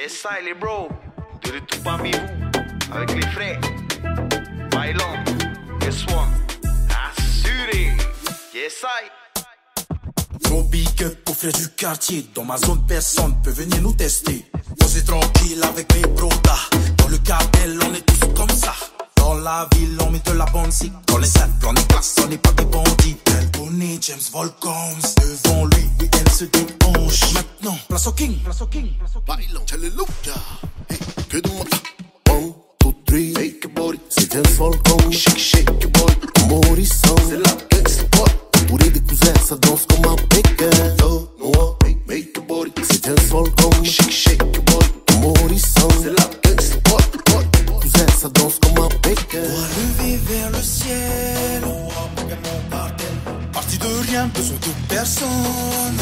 Yes, I, les bros, de retour parmi vous, avec les frères. Bailons, guess what? Assuré, yes, I. Gros big up aux frères du quartier. Dans ma zone, personne peut venir nous tester. Posez tranquille avec mes brodas. Dans le cartel, on est tous comme ça. Dans la ville, on met de la bonne zik. Dans les salles, on est classe, on n'est pas des bandits. Elle connaît James Volcoms. Devant lui, oui, elle se déhanche. Maintenant, place au king, place au king, place au king. Bailons, hallelujah. Hey, que de moi. 1, 2, 3, shake your body. C'est James Volcoms. Shake your body. Morrison. C'est la gangsta boy. Pour des cousins, ça danse comme un pékin. No, no, make your body. C'est James Volcoms. Shake your body. Morrison. C'est la gangsta boy. Cousin, ça danse comme un pékin. Dois lever vers le ciel. Oh, avec mon cartel. Parti de rien, besoin de personne.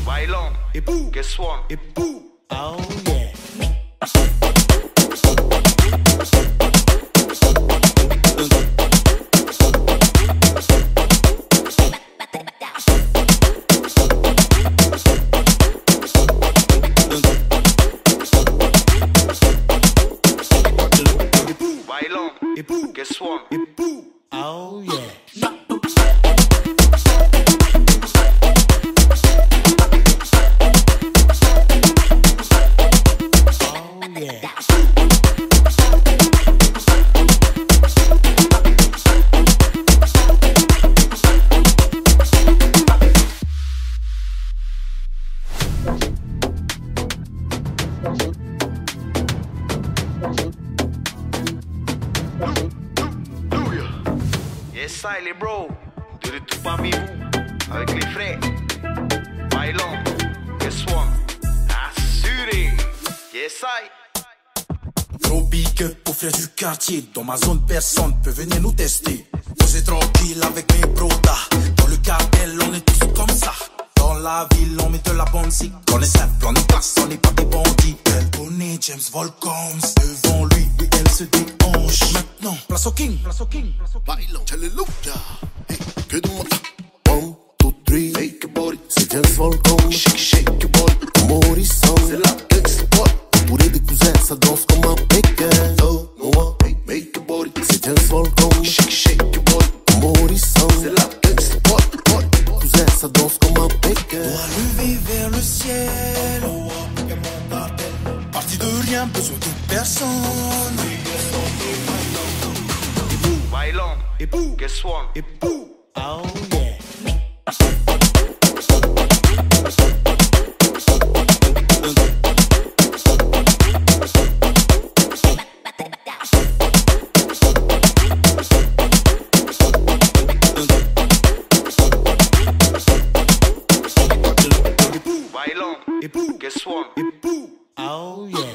Bailons, Et bouh, guess what? et bouh. Oh yeah. Bailons, Et bouh, guess what? et bouh. Oh yeah. Yes, I, les bros, de retour parmi vous, avec les frères. Bailons, guess what? Assuré, yes, I. Gros big up aux frères du quartier. Dans ma zone, personne peut venir nous tester. Posez tranquille avec mes brodas. Dans le cartel, on est tous comme ça. Dans la ville, on met de la bonne zik. Dans les salles, on est classe, on n'est pas des bandits. Elle connaît James Volcoms. Devant lui, oui, elle se déhanche. Maintenant, place au king, place au king, place au king. Bailons, hallelujah. Hey, que de moi. 1, 2, 3, shake your body. C'est James Volcoms. Shake your body. Morrison. C'est la gangsta boy. Pour des cousins, ça danse comme un pékin. No, no, make your body. C'est James Volcoms. Shake your body. Morrison. C'est la gangsta boy. Cousin, ça danse comme un pékin. Dois lever vers le ciel. Oh, avec mon cartel. Parti de rien, besoin de personne. Bailons, Et bouh, guess what? et bouh. Oh yeah. Bailons, Et bouh, guess what? et bouh. Oh yeah.